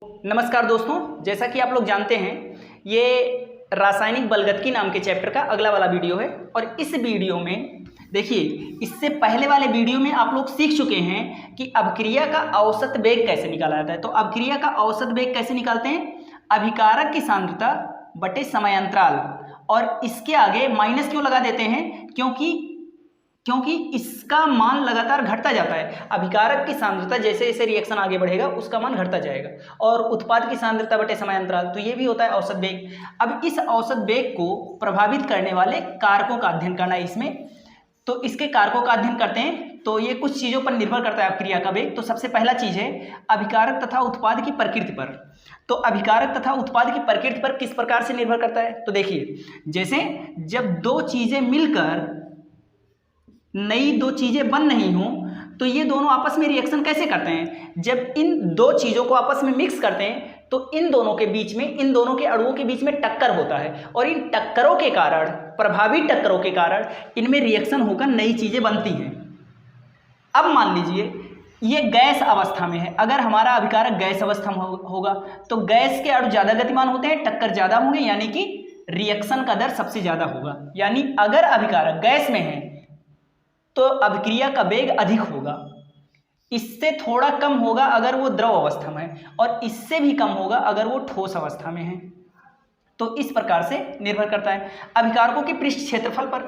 नमस्कार दोस्तों, जैसा कि आप लोग जानते हैं ये रासायनिक बलगतकी नाम के चैप्टर का अगला वाला वीडियो है। और इस वीडियो में देखिए, इससे पहले वाले वीडियो में आप लोग सीख चुके हैं कि अभिक्रिया का औसत वेग कैसे निकाला जाता है। तो अभिक्रिया का औसत वेग कैसे निकालते हैं? अभिकारक की सांद्रता बटे समयांतराल, और इसके आगे माइनस क्यों लगा देते हैं? क्योंकि इसका मान लगातार घटता जाता है। अभिकारक की सांद्रता जैसे जैसे रिएक्शन आगे बढ़ेगा उसका मान घटता जाएगा, और उत्पाद की सांद्रता बटे समयांतराल, तो ये भी होता है औसत वेग। अब इस औसत वेग को प्रभावित करने वाले कारकों का अध्ययन करना है इसमें। तो इसके कारकों का अध्ययन करते हैं। तो ये कुछ चीज़ों पर निर्भर करता है अभिक्रिया का वेग। तो सबसे पहला चीज़ है अभिकारक तथा उत्पाद की प्रकृति पर। तो अभिकारक तथा उत्पाद की प्रकृति पर किस प्रकार से निर्भर करता है? तो देखिए, जैसे जब दो चीज़ें मिलकर नई दो चीज़ें बन नहीं हो तो ये दोनों आपस में रिएक्शन कैसे करते हैं? जब इन दो चीज़ों को आपस में मिक्स करते हैं तो इन दोनों के बीच में, इन दोनों के अणुओं के बीच में टक्कर होता है, और इन टक्करों के कारण, प्रभावी टक्करों के कारण इनमें रिएक्शन होकर नई चीज़ें बनती हैं। अब मान लीजिए ये गैस अवस्था में है। अगर हमारा अभिकारक गैस अवस्था में होगा तो गैस के अणु ज़्यादा गतिमान होते हैं, टक्कर ज़्यादा होंगे, यानी कि रिएक्शन का दर सबसे ज़्यादा होगा। यानी अगर अभिकारक गैस में है तो अभिक्रिया का वेग अधिक होगा। इससे थोड़ा कम होगा अगर वो द्रव अवस्था में है, और इससे भी कम होगा अगर वो ठोस अवस्था में है। तो इस प्रकार से निर्भर करता है अभिकारकों के पृष्ठ क्षेत्रफल पर।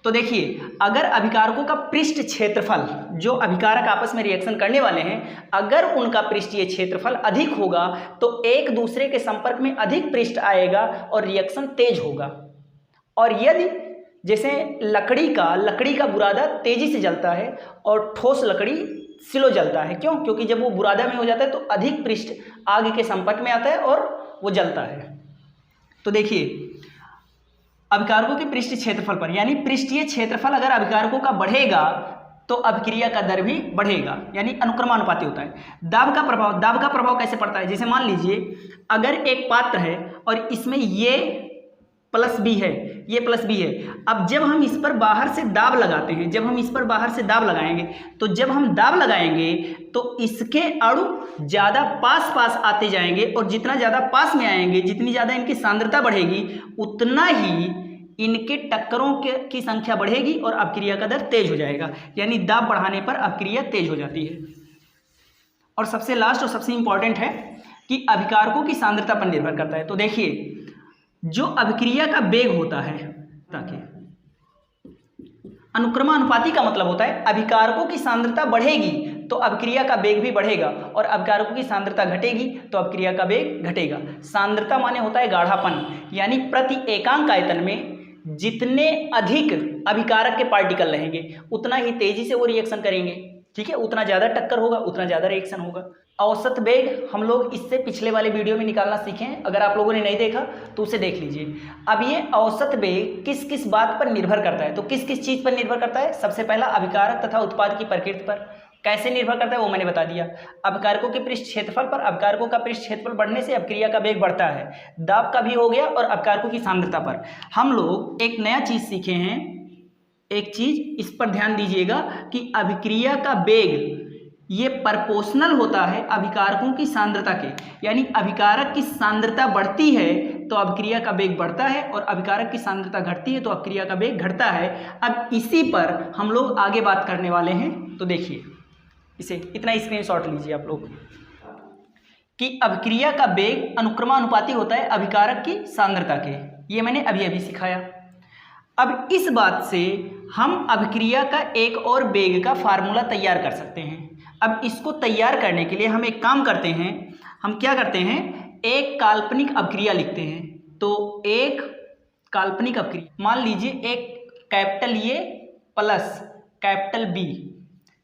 तो देखिए, अगर अभिकारकों का पृष्ठ क्षेत्रफल, जो अभिकारक आपस में रिएक्शन करने वाले हैं, अगर उनका पृष्ठीय क्षेत्रफल अधिक होगा तो एक दूसरे के संपर्क में अधिक पृष्ठ आएगा और रिएक्शन तेज होगा। और यदि जैसे लकड़ी का बुरादा तेजी से जलता है और ठोस लकड़ी स्लो जलता है। क्यों? क्योंकि जब वो बुरादा में हो जाता है तो अधिक पृष्ठ आग के संपर्क में आता है और वो जलता है। तो देखिए, अभिकारकों के पृष्ठ क्षेत्रफल पर, यानी पृष्ठीय क्षेत्रफल अगर अभिकारकों का बढ़ेगा तो अभिक्रिया का दर भी बढ़ेगा, यानी अनुक्रमानुपाती होता है। दाब का प्रभाव कैसे पड़ता है? जैसे मान लीजिए अगर एक पात्र है और इसमें ये प्लस बी है, ये प्लस बी है। अब जब हम इस पर बाहर से दाब लगाते हैं, लगाएंगे तो जब हम दाब लगाएंगे तो इसके अणु ज़्यादा पास आते जाएंगे, और जितना ज़्यादा पास में आएंगे, जितनी ज़्यादा इनकी सांद्रता बढ़ेगी, उतना ही इनके टक्करों की संख्या बढ़ेगी और अभिक्रिया का दर तेज हो जाएगा। यानी दाब बढ़ाने पर अभिक्रिया तेज हो जाती है। और सबसे लास्ट और सबसे इंपॉर्टेंट है कि अभिकारकों की सांद्रता पर निर्भर करता है। तो देखिए, जो अभिक्रिया का वेग होता है, ताकि अनुक्रमानुपाती का मतलब होता है अभिकारकों की सांद्रता बढ़ेगी तो अभिक्रिया का वेग भी बढ़ेगा, और अभिकारकों की सांद्रता घटेगी तो अभिक्रिया का वेग घटेगा। सांद्रता माने होता है गाढ़ापन, यानी प्रति एकांक आयतन में जितने अधिक अभिकारक के पार्टिकल रहेंगे उतना ही तेजी से वो रिएक्शन करेंगे। ठीक है, उतना ज़्यादा टक्कर होगा, उतना ज़्यादा रिएक्शन होगा। औसत वेग हम लोग इससे पिछले वाले वीडियो में निकालना सीखे हैं। अगर आप लोगों ने नहीं देखा तो उसे देख लीजिए। अब ये औसत वेग किस किस बात पर निर्भर करता है? तो किस किस चीज़ पर निर्भर करता है? सबसे पहला अभिकारक तथा उत्पाद की प्रकृति पर। कैसे निर्भर करता है वो मैंने बता दिया। अभिकारकों के पृष्ठ क्षेत्रफल पर। अभिकारकों का पृष्ठ क्षेत्रफल बढ़ने से अभिक्रिया का वेग बढ़ता है। दाब का भी हो गया, और अभिकारकों की सांद्रता पर हम लोग एक नया चीज़ सीखे हैं। एक चीज़ इस पर ध्यान दीजिएगा कि अभिक्रिया का वेग ये प्रोपोर्शनल होता है अभिकारकों की सांद्रता के। यानी अभिकारक की सांद्रता बढ़ती है तो अभिक्रिया का वेग बढ़ता है, और अभिकारक की सांद्रता घटती है तो अभिक्रिया का वेग घटता है। अब इसी पर हम लोग आगे बात करने वाले हैं। तो देखिए, इसे इतना स्क्रीनशॉट लीजिए आप लोग कि अभिक्रिया का वेग अनुक्रमानुपाती होता है अभिकारक की सांद्रता के। ये मैंने अभी सिखाया। अब इस बात से हम अभिक्रिया का एक और वेग का फार्मूला तैयार कर सकते हैं। अब इसको तैयार करने के लिए हम एक काम करते हैं। हम क्या करते हैं? एक काल्पनिक अभिक्रिया लिखते हैं। तो एक काल्पनिक अभिक्रिया, मान लीजिए एक capital A plus capital B,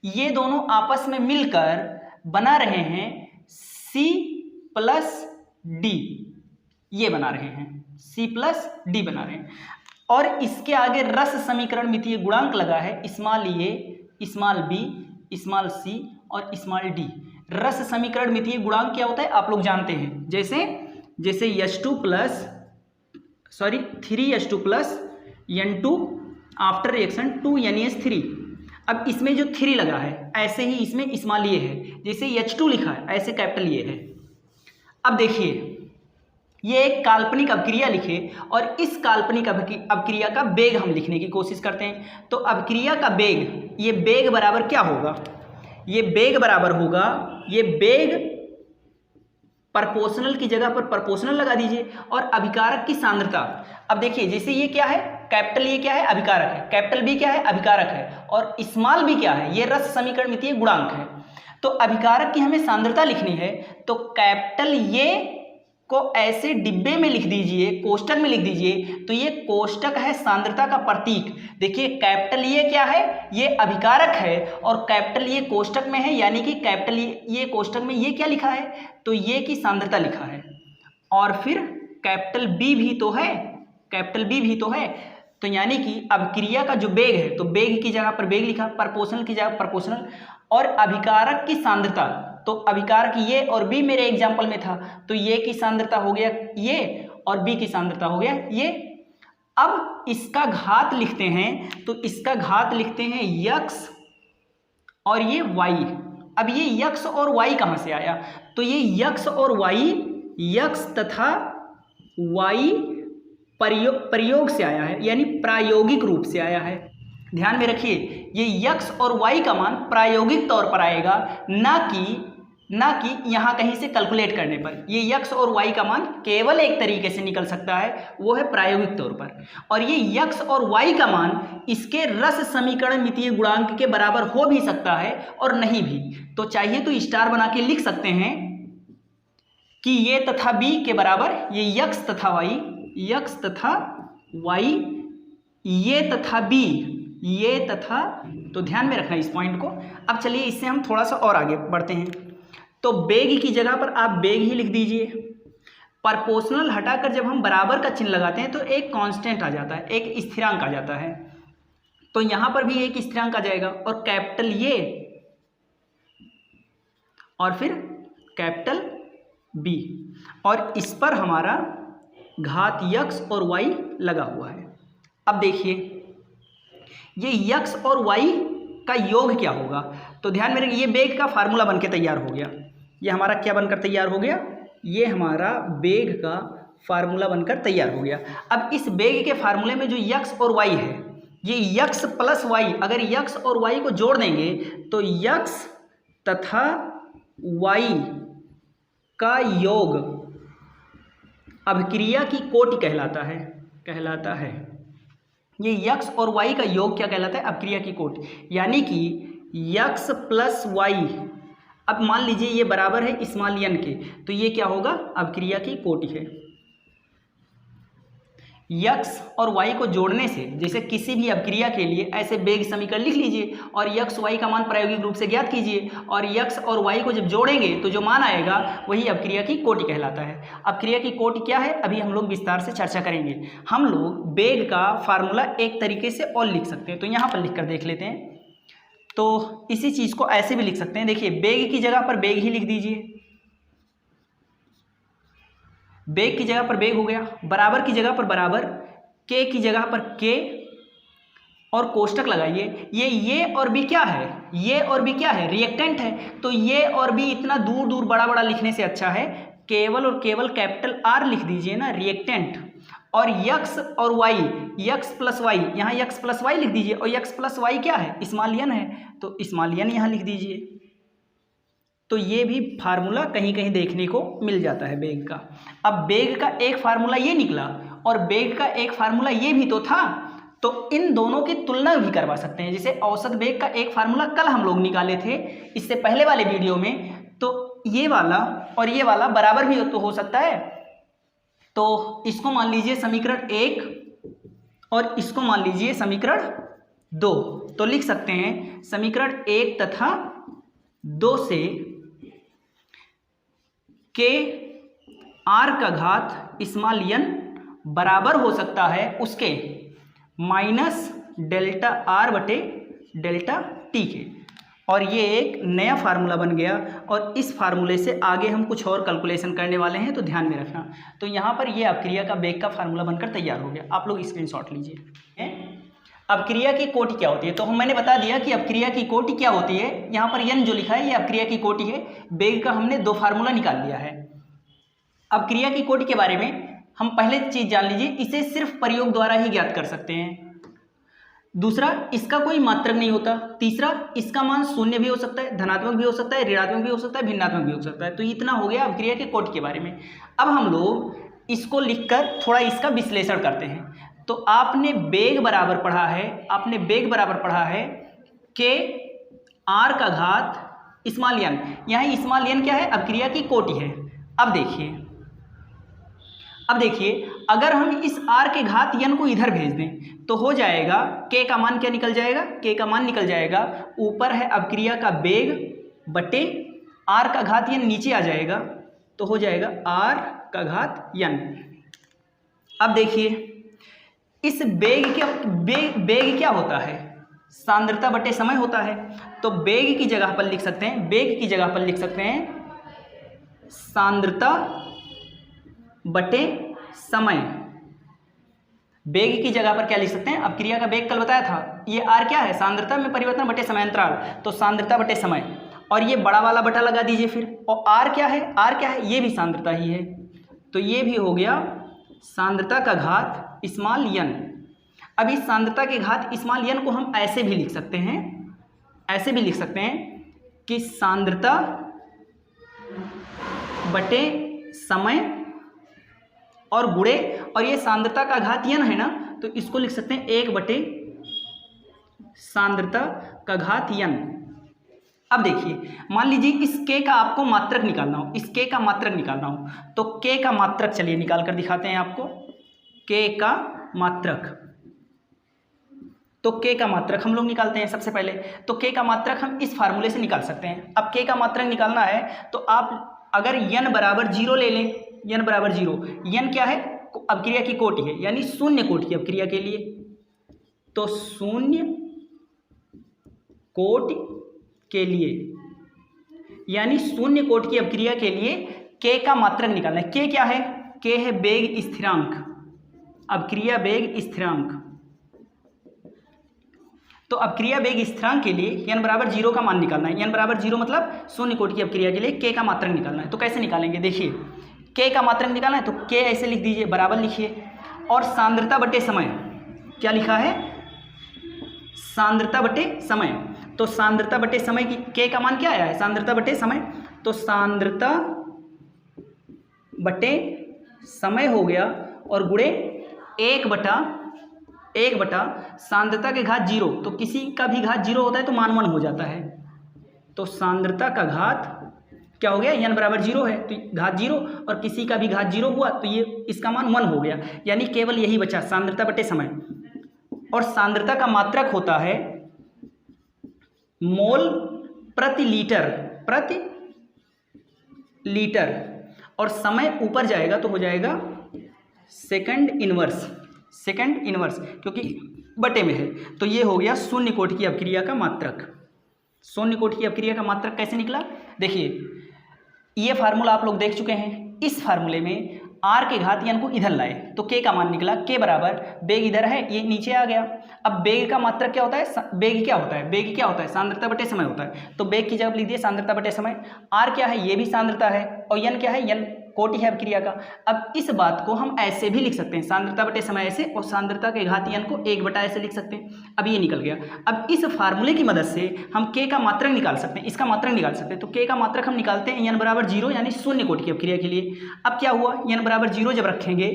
ये दोनों आपस में मिलकर बना रहे हैं सी प्लस डी। ये बना रहे हैं सी प्लस डी बना रहे हैं, और इसके आगे रस समीकरण मितीय गुणांक लगा है स्मॉल ए, स्मॉल बी, स्मॉल सी और स्मॉल डी। रस समीकरण मितीय गुणांक क्या होता है आप लोग जानते हैं। जैसे H2 plus 3H2 plus N2 after reaction 2NaH3। अब इसमें जो 3 लगा है ऐसे ही इसमें स्मॉल ए है। जैसे H2 लिखा है ऐसे कैपिटल ए है। अब देखिए, ये एक काल्पनिक अभिक्रिया लिखे और इस काल्पनिक अभिक्रिया का वेग हम लिखने की कोशिश करते हैं। तो अभिक्रिया का वेग, ये वेग बराबर क्या होगा, ये वेग बराबर होगा, ये वेग प्रोपोर्शनल की जगह पर प्रोपोर्शनल लगा दीजिए और अभिकारक की सांद्रता। अब देखिए, जैसे ये क्या है, कैपिटल ये क्या है, अभिकारक है, कैपिटल बी क्या है, अभिकारक है, और स्मॉल बी क्या है, ये रस समीकरणमितीय गुणांक है। तो अभिकारक की हमें सांद्रता लिखनी है, तो कैपिटल ये को ऐसे डिब्बे में लिख दीजिए, कोष्टक में लिख दीजिए। तो ये कोष्टक है सांद्रता का प्रतीक। देखिए कैपिटल ये क्या है, ये अभिकारक है और कैपिटल ये कोष्टक में है, यानी कि कैपिटल ये कोष्टक में ये क्या लिखा है, तो ये की सांद्रता लिखा है। और फिर कैपिटल बी भी तो है, कैपिटल बी भी तो है। तो यानी कि अभिक्रिया का जो वेग है, तो वेग की जगह पर वेग लिखा, प्रोपोर्शनल की जगह प्रोपोर्शनल, और अभिकारक की सांद्रता, तो अभिकारक ये और बी मेरे एग्जाम्पल में था, तो ये की सांद्रता हो गया ये और बी की सांद्रता हो गया ये। अब इसका घात लिखते हैं, तो इसका घात लिखते हैं यक्स और ये वाई। अब ये यक्स और वाई कहाँ से आया, तो ये यक्स और वाई, यक्स तथा वाई प्रयोग से आया है, यानी प्रायोगिक रूप से आया है। ध्यान में रखिए, ये यक्स और वाई का मान प्रायोगिक तौर पर आएगा, ना कि यहाँ कहीं से कैलकुलेट करने पर। ये यक्स और वाई का मान केवल एक तरीके से निकल सकता है, वो है प्रायोगिक तौर पर। और ये यक्स और वाई का मान इसके रस समीकरणमितीय गुणांक के बराबर हो भी सकता है और नहीं भी। तो चाहिए तो स्टार बना के लिख सकते हैं कि ये तथा बी के बराबर, ये यक्स तथा वाई, यक्स तथा वाई, ये तथा बी, ये तथा, तो ध्यान में रखना इस पॉइंट को। अब चलिए इससे हम थोड़ा सा और आगे बढ़ते हैं। तो बेग की जगह पर आप बेग ही लिख दीजिए। प्रोपोर्शनल हटाकर जब हम बराबर का चिन्ह लगाते हैं तो एक कांस्टेंट आ जाता है, एक स्थिरांक आ जाता है। तो यहां पर भी एक स्थिरांक आ जाएगा और कैपिटल ये और फिर कैपिटल बी, और इस पर हमारा घात यक्स और वाई लगा हुआ है। अब देखिए ये यक्स और वाई का योग क्या होगा, तो ध्यान में रखिए, ये बेग का फार्मूला बनके तैयार हो गया। ये हमारा क्या बनकर तैयार हो गया, ये हमारा बेग का फार्मूला बनकर तैयार हो गया। अब इस बेग के फार्मूले में जो यक्स और वाई है, ये यक्स प्लस वाई, अगर यक्स और वाई को जोड़ देंगे तो यक्स तथा वाई का योग अभिक्रिया की कोटि कहलाता है। ये यक्स और वाई का योग क्या कहलाता है, अभिक्रिया की कोटि, यानी कि यक्स प्लस वाई। अब मान लीजिए ये बराबर है स्मॉल एन के, तो ये क्या होगा, अभिक्रिया की कोटि है। यक्स और वाई को जोड़ने से, जैसे किसी भी अभिक्रिया के लिए ऐसे बेग समीकरण लिख लीजिए और यक्स वाई का मान प्रायोगिक रूप से ज्ञात कीजिए, और यक्स और वाई को जब जोड़ेंगे तो जो मान आएगा वही अभिक्रिया की कोटि कहलाता है। अभिक्रिया की कोटि क्या है, अभी हम लोग विस्तार से चर्चा करेंगे। हम लोग बेग का फार्मूला एक तरीके से और लिख सकते हैं, तो यहाँ पर लिख कर देख लेते हैं। तो इसी चीज़ को ऐसे भी लिख सकते हैं, देखिए बेग की जगह पर बेग ही लिख दीजिए, बेग की जगह पर बेग हो गया, बराबर की जगह पर बराबर, के की जगह पर के, और कोष्टक लगाइए। ये और भी क्या है, ये और भी क्या है, रिएक्टेंट है। तो ये और भी इतना दूर दूर बड़ा बड़ा लिखने से अच्छा है केवल और केवल कैपिटल आर लिख दीजिए ना, रिएक्टेंट। और यक्स और वाई, यक्स प्लस वाई, यहाँ यक्स प्लस वाई लिख दीजिए, और यक्स प्लस वाई क्या है, स्मॉल एन है, तो स्मॉल एन यहाँ लिख दीजिए। तो ये भी फार्मूला कहीं कहीं देखने को मिल जाता है बेग का। अब बेग का एक फार्मूला ये निकला और बेग का एक फार्मूला ये भी तो था, तो इन दोनों की तुलना भी करवा सकते हैं। जैसे औसत बेग का एक फार्मूला कल हम लोग निकाले थे इससे पहले वाले वीडियो में, तो ये वाला और ये वाला बराबर भी तो हो सकता है। तो इसको मान लीजिए समीकरण 1 और इसको मान लीजिए समीकरण 2, तो लिख सकते हैं समीकरण 1 तथा 2 से के आर का घात स्मॉल एन बराबर हो सकता है उसके माइनस डेल्टा आर बटे डेल्टा टी के, और ये एक नया फार्मूला बन गया। और इस फार्मूले से आगे हम कुछ और कैलकुलेशन करने वाले हैं, तो ध्यान में रखना। तो यहाँ पर ये अभिक्रिया का बेग का फार्मूला बनकर तैयार हो गया, आप लोग स्क्रीनशॉट लीजिए। अभिक्रिया की कोटि क्या होती है, तो मैंने बता दिया कि अभिक्रिया की कोटि क्या होती है। यहाँ पर एन जो लिखा है ये अभिक्रिया की कोटि है। बेग का हमने 2 फार्मूला निकाल लिया है, अब क्रिया की कोटि के बारे में हम पहले चीज जान लीजिए, इसे सिर्फ प्रयोग द्वारा ही ज्ञात कर सकते हैं। दूसरा, इसका कोई मात्रक नहीं होता। तीसरा, इसका मान शून्य भी हो सकता है, धनात्मक भी हो सकता है, ऋणात्मक भी हो सकता है, भिन्नात्मक भी हो सकता है। तो इतना हो गया अब क्रिया के कोटि के बारे में। अब हम लोग इसको लिखकर थोड़ा इसका विश्लेषण करते हैं। तो आपने वेग बराबर पढ़ा है के आर का घात स्मॉल एन। यहाँ स्मॉल एन क्या है? अब क्रिया की कोटि है। अब देखिए अगर हम इस r के घात n को इधर भेज दें तो हो जाएगा k का मान क्या निकल जाएगा? k का मान निकल जाएगा, ऊपर है अवक्रिया का वेग बटे r का घात n, नीचे आ जाएगा तो हो जाएगा r का घात n। अब देखिए इस वेग क्या होता है? सांद्रता बटे समय होता है। तो वेग की जगह पर लिख सकते हैं सांद्रता बटे समय। वेग की जगह पर क्या लिख सकते हैं? अब क्रिया का वेग कल बताया था, ये r क्या है? सांद्रता में परिवर्तन बटे समयांतराल, तो सांद्रता बटे समय। और ये बड़ा वाला बटा लगा दीजिए फिर। और r क्या है? ये भी सांद्रता ही है, तो ये भी हो गया सांद्रता का घात स्मॉल n। अब इस सांद्रता के घात स्मॉल n को हम ऐसे भी लिख सकते हैं कि सांद्रता बटे समय और गुणे, और ये सांद्रता का घात n है ना, तो इसको लिख सकते हैं 1 बटे सांद्रता का घात n। अब देखिए मान लीजिए इस k का आपको मात्रक निकालना हो, तो k का मात्रक चलिए निकाल कर दिखाते हैं आपको। k का मात्रक हम लोग निकालते हैं सबसे पहले। तो k का मात्रक हम इस फार्मूले से निकाल सकते हैं। अब k का मात्रक निकालना है तो आप अगर n बराबर 0 ले लें, n क्या है? अवक्रिया की कोटि है, यानी शून्य कोटि अवक्रिया के लिए। तो शून्य कोटि के लिए यानी शून्य कोटि की अवक्रिया के लिए k का मात्रक निकालना है। k क्या है? k है वेग स्थिरांक, अवक्रिया वेग स्थिरांक। तो अवक्रिया वेग स्थिरांक के लिए n बराबर 0 का मान निकालना है। n बराबर 0 मतलब शून्य कोटि की अवक्रिया के लिए k का मात्रक निकालना है। तो कैसे निकालेंगे? देखिए k का मात्रक निकालना है तो k ऐसे लिख दीजिए, बराबर लिखिए। और सांद्रता बटे समय क्या लिखा है? सांद्रता बटे समय। तो सांद्रता बटे समय की k का मान क्या आया है? सांद्रता बटे समय। तो सांद्रता बटे समय हो गया और गुणे 1 बटा सांद्रता के घात 0। तो किसी का भी घात 0 होता है तो मान 1 हो जाता है। तो सांद्रता का घात क्या हो गया? n बराबर 0 है तो घात 0, और किसी का भी घात 0 हुआ तो ये इसका मान 1 हो गया, यानी केवल यही बचा सांद्रता बटे समय। और सांद्रता का मात्रक होता है मोल प्रति लीटर, और समय ऊपर जाएगा तो हो जाएगा सेकंड इनवर्स, क्योंकि बटे में है। तो ये हो गया शून्य कोटि की अवक्रिया का मात्रक। शून्य कोटि की अवक्रिया का मात्रक कैसे निकला? देखिए ये फार्मूला आप लोग देख चुके हैं। इस फार्मूले में r के घात n को इधर लाए तो k का मान निकला। k बराबर वेग इधर है, ये नीचे आ गया। अब वेग का मात्रक क्या होता है? वेग क्या होता है? सांद्रता बटे समय होता है। तो वेग की जगह लिख दिए सांद्रता बटे समय। r क्या है? ये भी सांद्रता है, और n क्या है? n कोटि है अवक्रिया का। अब इस बात को हम ऐसे भी लिख सकते हैं, सांद्रता बटे समय ऐसे, और सांद्रता के घात n को 1 बटा ऐसे लिख सकते हैं। अब ये निकल गया। अब इस फार्मूले की मदद से हम k का मात्रक निकाल सकते हैं, इसका मात्रक निकाल सकते हैं। तो k का मात्रक हम निकालते हैं n बराबर 0, यानी शून्य कोटि की अवक्रिया के लिए। अब क्या हुआ? n बराबर 0 जब रखेंगे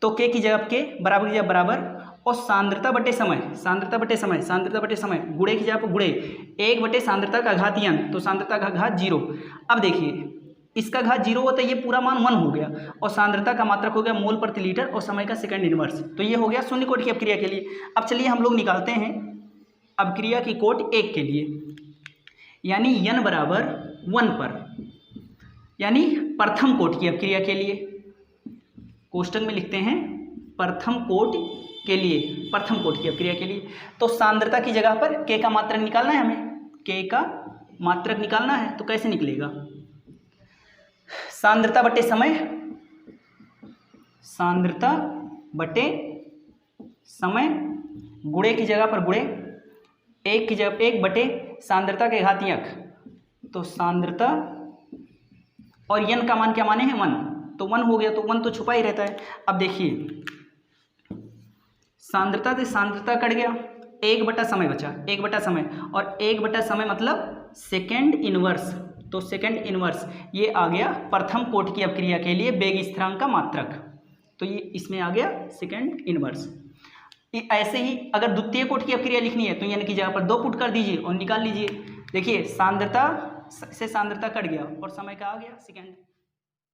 तो k की जगह k बराबर की जगह बराबर, और सांद्रता बटे समय गुणे की जगह पर गुणे 1 बटे सांद्रता का घात n, तो सांद्रता का घात 0। अब देखिए इसका घात 0 होता है, ये पूरा मान 1 हो गया, और सांद्रता का मात्रक हो गया मोल प्रति लीटर, और समय का सेकंड इनवर्स। तो ये हो गया शून्य कोटि की अवक्रिया के लिए। अब चलिए हम लोग निकालते हैं अवक्रिया की कोटि 1 के लिए, यानी n बराबर 1 पर, यानी प्रथम कोटि की अवक्रिया के लिए। कोष्टक में लिखते हैं प्रथम कोटि की अवक्रिया के लिए। तो सांद्रता की जगह पर k का मात्रक निकालना है हमें, k का मात्रक निकालना है। तो कैसे निकलेगा? सांद्रता बटे समय गुणे की जगह पर गुणे, 1 की जगह 1 बटे सांद्रता के घात n, तो सांद्रता, और n का मान क्या माने हैं? 1, तो 1 हो गया, तो 1 तो छुपा ही रहता है। अब देखिए सांद्रता से सांद्रता कट गया, 1 बटा समय बचा, 1 बटा समय, और 1 बटा समय मतलब सेकेंड इनवर्स, तो सेकेंड इनवर्स ये आ गया प्रथम कोटि की अपक्रिया के लिए वेग स्थिरांक का मात्रक, तो ये इसमें आ गया सेकेंड इनवर्स। ऐसे ही अगर द्वितीय कोटि की अपक्रिया लिखनी है तो यानी की जगह पर 2 पुट कर दीजिए और निकाल लीजिए। देखिए सांद्रता से सांद्रता कट गया और समय का आ गया सेकेंड।